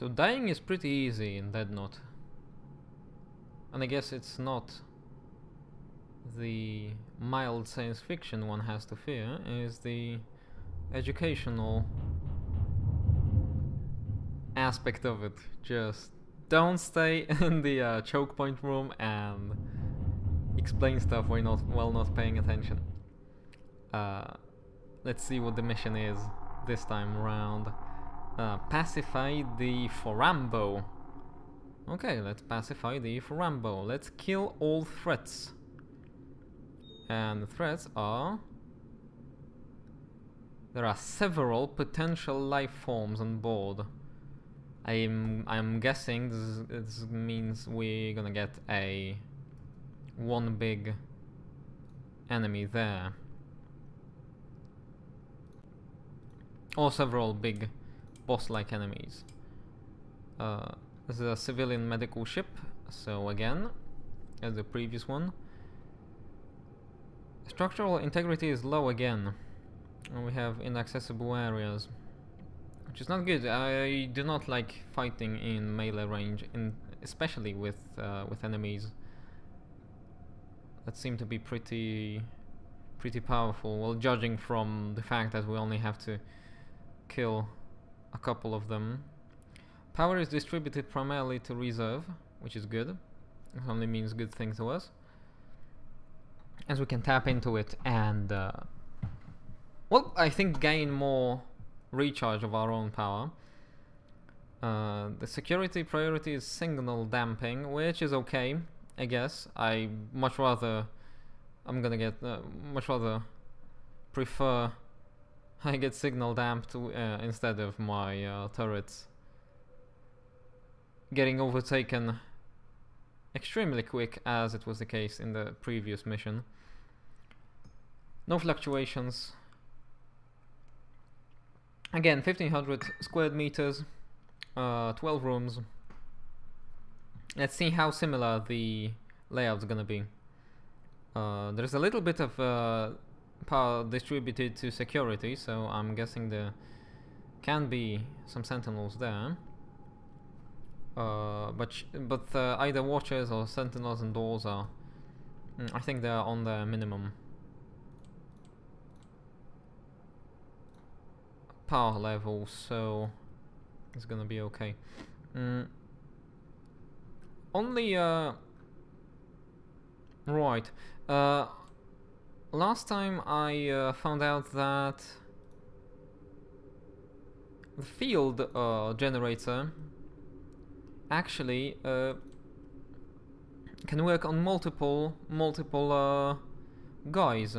So dying is pretty easy in Deadnaut. And I guess it's not the mild science fiction one has to fear, is the educational aspect of it. Just don't stay in the choke point room and explain stuff while not paying attention. Let's see what the mission is this time around. Pacify the Forambo. Okay, let's pacify the Forambo. Let's kill all threats. And the threats are... there are several potential life forms on board. I'm guessing this means we're gonna get one big enemy there. Or several big boss-like enemies. This is a civilian medical ship, so again, as the previous one. Structural integrity is low again. And we have inaccessible areas, which is not good. I do not like fighting in melee range, especially with enemies that seem to be pretty powerful. Well, judging from the fact that we only have to kill a couple of them. Power is distributed primarily to reserve, which is good. It only means good things to us, as we can tap into it and well, I think gain more recharge of our own power. The security priority is signal damping, which is okay, I guess. I'm gonna get much rather prefer I get signal damped instead of my turrets getting overtaken extremely quick, as it was the case in the previous mission. No fluctuations. Again, 1500 squared meters, 12 rooms. Let's see how similar the layout's gonna be. There's a little bit of power distributed to security, so I'm guessing there can be some sentinels there. But either watchers or sentinels and doors are, I think they're on their minimum power level, so it's gonna be okay. Only right. Last time I found out that the field generator actually can work on multiple guys,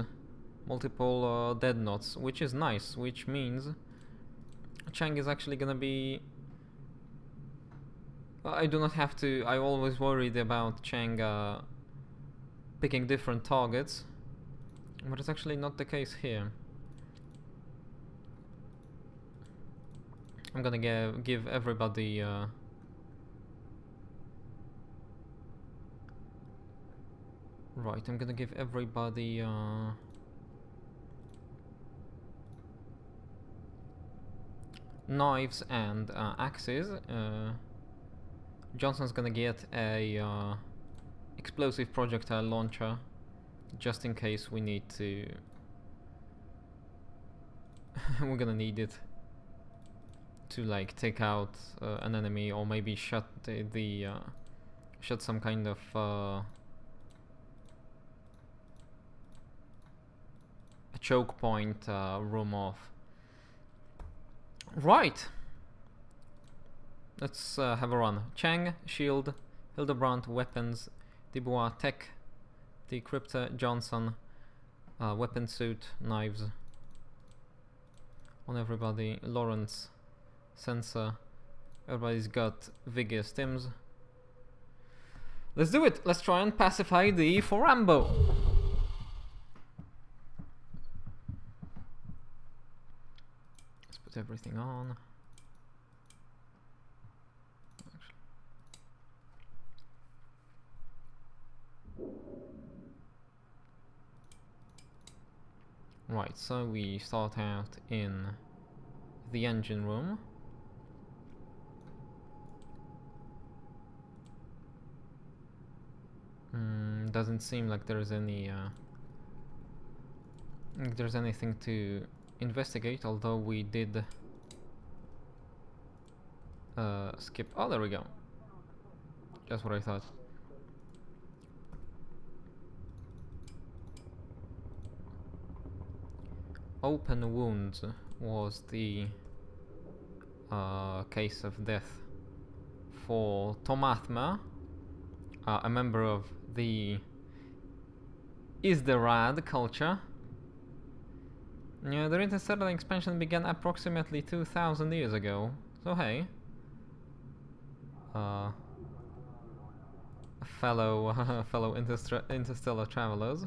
multiple Deadnauts, which is nice, which means Chang is actually gonna be... I do not have to... I always worried about Chang picking different targets, but it's actually not the case here. I'm gonna give everybody right, I'm gonna give everybody knives and axes. Johnson's gonna get a explosive projectile launcher, just in case we need to. We're gonna need it to like take out an enemy, or maybe shut shut some kind of a choke point room off. Right. Let's have a run. Chang, shield, Hildebrandt, weapons, Dubois, tech, decryptor, Johnson, weapon suit, knives. On everybody, Lawrence, sensor. Everybody's got vigor, stims. Let's do it. Let's try and pacify the Forambo. Let's put everything on. Right, so we start out in the engine room. Doesn't seem like there's any there's anything to investigate, although we did skip. Oh, there we go. Just what I thought. Open wounds was the case of death for Tomathma, a member of the Isderad culture. Yeah, the interstellar expansion began approximately 2,000 years ago. So hey, fellow interstellar travelers.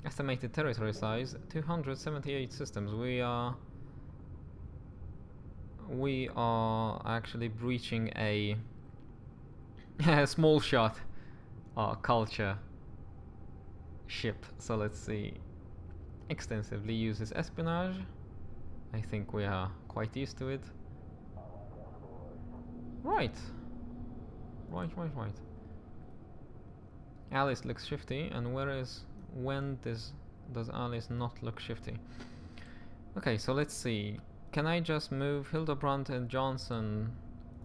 Estimated territory size 278 systems. We are actually breaching a small shot culture ship. So let's see. Extensively uses espionage. I think we are quite used to it. Right. Alice looks shifty, and when does Alice not look shifty? Okay, so let's see. Can I just move Hildebrandt and Johnson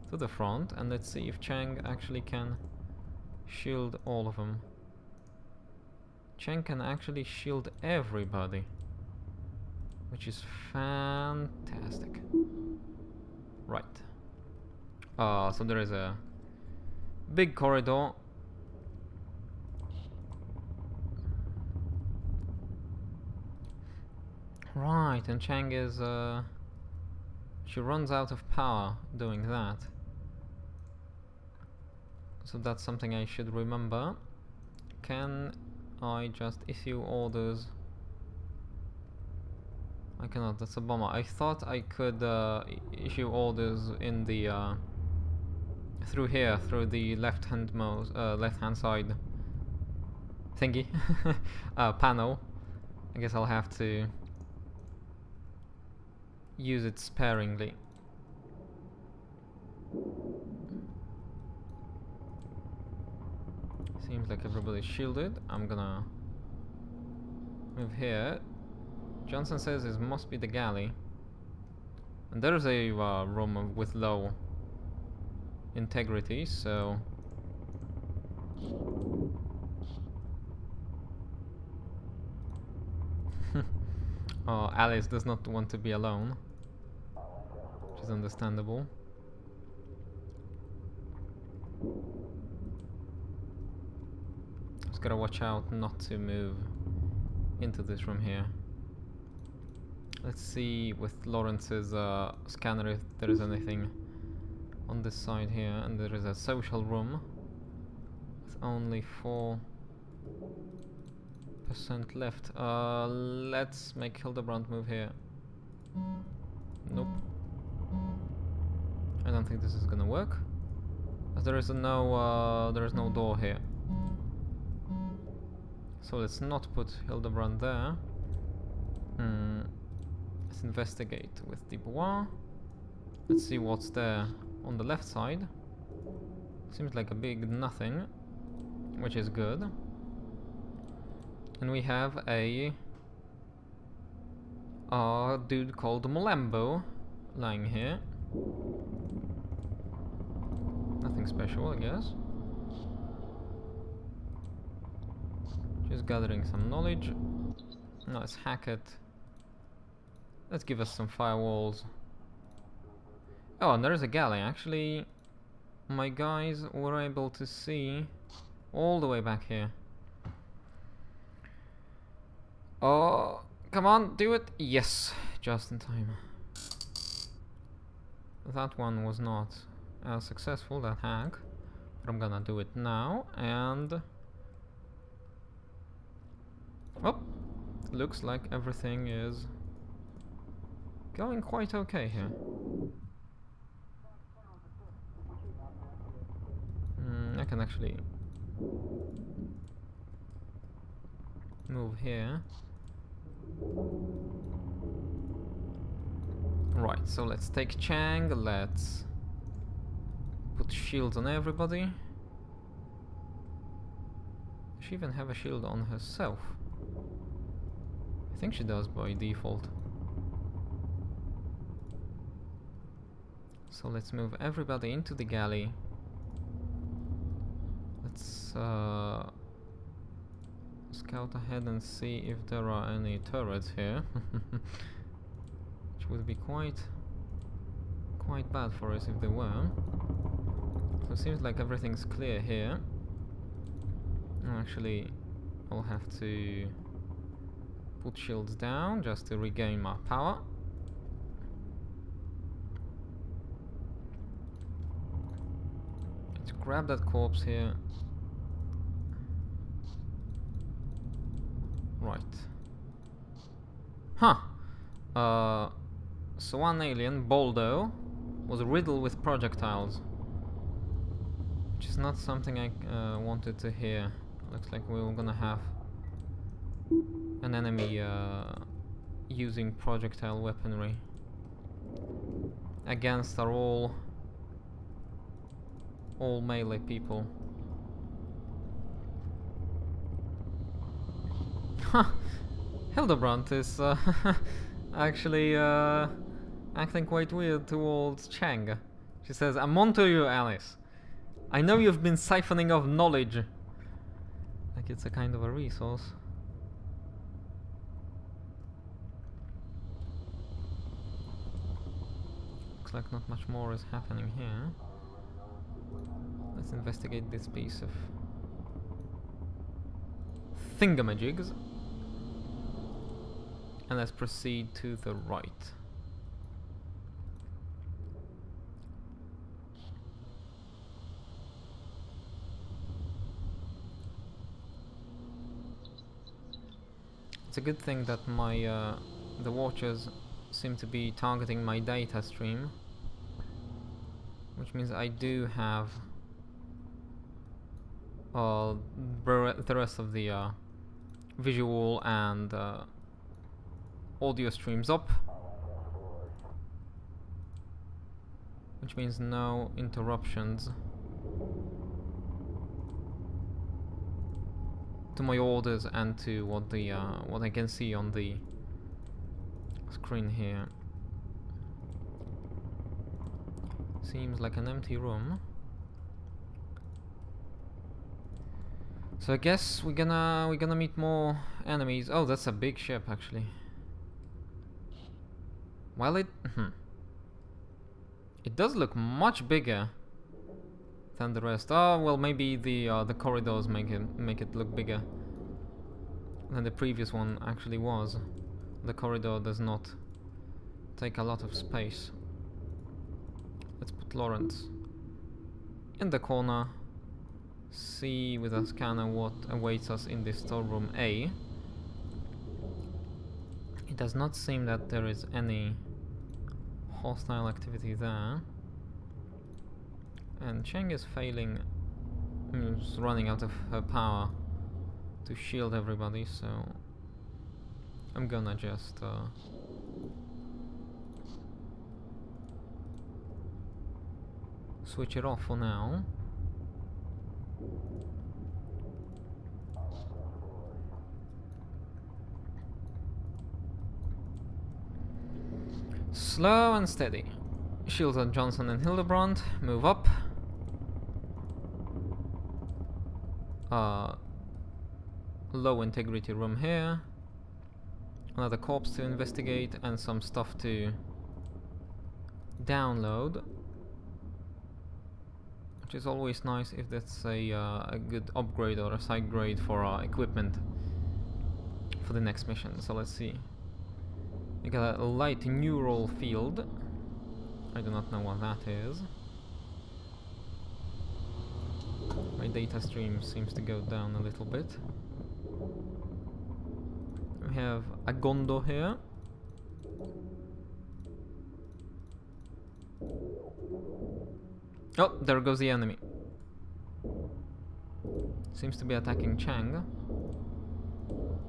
to the front, and let's see if Chang actually can shield all of them. Chang can actually shield everybody, which is fantastic. Right. So there is a big corridor. Right, and Chang is she runs out of power doing that. So that's something I should remember. Can I just issue orders? I cannot, that's a bummer. I thought I could issue orders in the through here, through the left-hand side thingy panel. I guess I'll have to use it sparingly. Seems like everybody's shielded. I'm gonna move here. Johnson says it must be the galley. And there's a room with low integrity, so Alice does not want to be alone, which is understandable. Just gotta watch out not to move into this room here. Let's see with Lawrence's scanner if there is anything on this side here. And there is a social room with only 4% left. Let's make Hildebrandt move here. Nope. I don't think this is gonna work, as there is no door here. So let's not put Hildebrandt there. Let's investigate with Dubois. Let's see what's there on the left side. Seems like a big nothing, which is good. And we have a dude called Molambo lying here. Nothing special, I guess. Just gathering some knowledge. No, let's hack it. Let's give us some firewalls. Oh, and there's a galley. Actually, my guys were able to see all the way back here. Oh, come on, do it! Yes, just in time. That one was not as successful, that hack. But I'm gonna do it now, and... oh, looks like everything is going quite okay here. I can actually move here. Right, so let's take Chang, let's put shields on everybody. she even have a shield on herself? I think she does by default. So let's move everybody into the galley. Let's scout ahead and see if there are any turrets here. Which would be quite bad for us if there were. So it seems like everything's clear here. Actually, I'll have to put shields down just to regain my power. Let's grab that corpse here. Right. Huh. So one alien, Boldo, was riddled with projectiles. Which is not something I wanted to hear. Looks like we're gonna have an enemy using projectile weaponry against our all melee people. Hildebrand is actually acting quite weird towards Chang. She says, "I'm onto you, Alice. I know you've been siphoning off knowledge." Like it's a kind of a resource. Looks like not much more is happening here. Let's investigate this piece of thingamajigs. And let's proceed to the right. It's a good thing that my the watchers seem to be targeting my data stream, which means I do have the rest of the visual and audio streams up, which means no interruptions to my orders and to what the what I can see on the screen here. Seems like an empty room. So I guess we're gonna meet more enemies. Oh, that's a big ship actually. While it it does look much bigger than the rest. Oh well, maybe the corridors make it look bigger than the previous one actually was. The corridor does not take a lot of space. Let's put Lawrence in the corner. See with a scanner what awaits us in the storeroom A. It does not seem that there is any hostile activity there. And Cheng is failing, is running out of her power to shield everybody, so I'm gonna just switch it off for now. Slow and steady. Shields on Johnson and Hildebrand. Move up. Low integrity room here. Another corpse to investigate and some stuff to download. Which is always nice if that's a good upgrade or a side grade for our equipment for the next mission. So let's see. We got a light neural field. I do not know what that is. My data stream seems to go down a little bit. We have a Gondo here. Oh, there goes the enemy. Seems to be attacking Chang.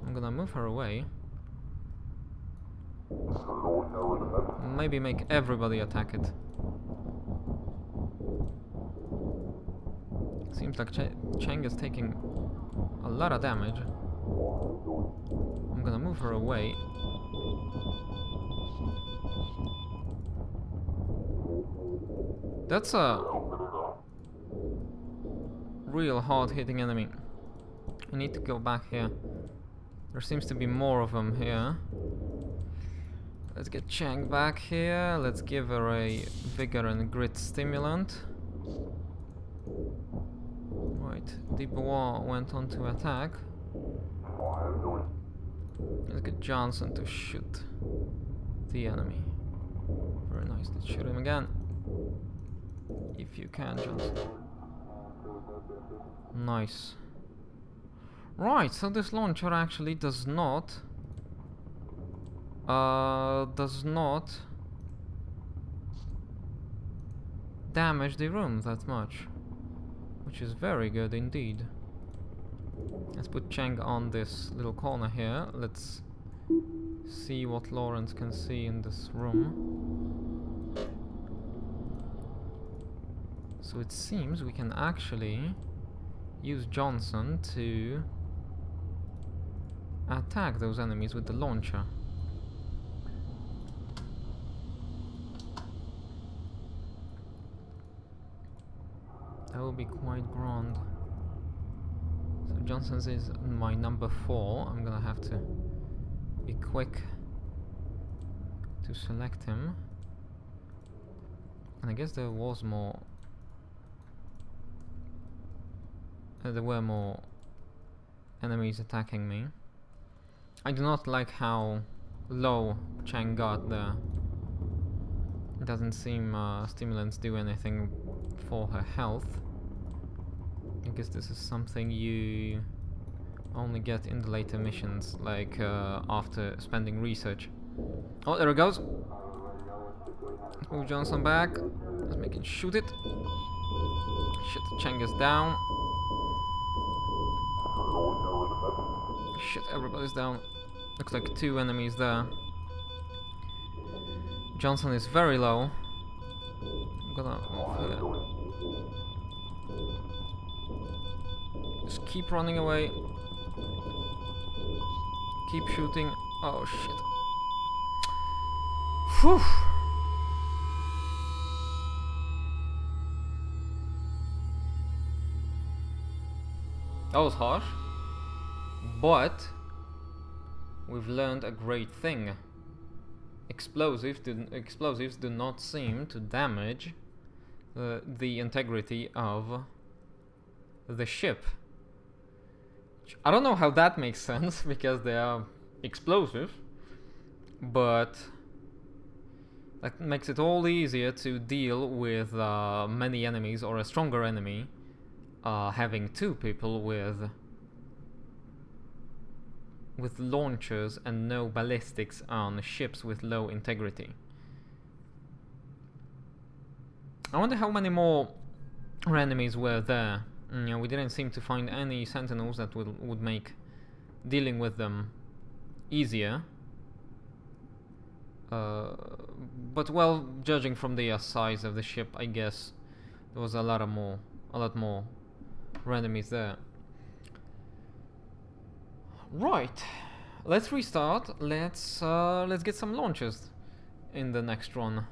I'm gonna move her away. Maybe make everybody attack it. Seems like Chang is taking a lot of damage. I'm gonna move her away. That's a real hard-hitting enemy. I need to go back here. There seems to be more of them here. Let's get Chang back here. Let's give her a vigor and grit stimulant. Right, Dubois went on to attack. Let's get Johnson to shoot the enemy. Very nice. Let's shoot him again. If you can, Johnson. Nice. Right, so this launcher actually does not damage the room that much, which is very good indeed. Let's put Chang on this little corner here. Let's see what Lawrence can see in this room. So it seems we can actually use Johnson to attack those enemies with the launcher. That will be quite grand. So Johnson's is my number 4. I'm gonna have to be quick to select him. And I guess there was more. There were more enemies attacking me. I do not like how low Chang got there. It doesn't seem stimulants do anything for her health. I guess this is something you only get in the later missions, like after spending research. Oh, there it goes. Let's move Johnson back. Let's make it shoot it. Shit, Chang is down. Shit, everybody's down. Looks like 2 enemies there. Johnson is very low. I'm gonna move here. Just keep running away. Keep shooting. Oh shit. Whew. That was harsh. But we've learned a great thing. Explosives do not seem to damage the integrity of the ship. I don't know how that makes sense because they are explosive, but that makes it all easier to deal with many enemies, or a stronger enemy having 2 people with launchers and no ballistics on ships with low integrity. I wonder how many more enemies were there. You know, we didn't seem to find any sentinels that would make dealing with them easier. But well, judging from the size of the ship, I guess there was a lot more enemies there. Right, let's restart. Let's get some launches in the next run.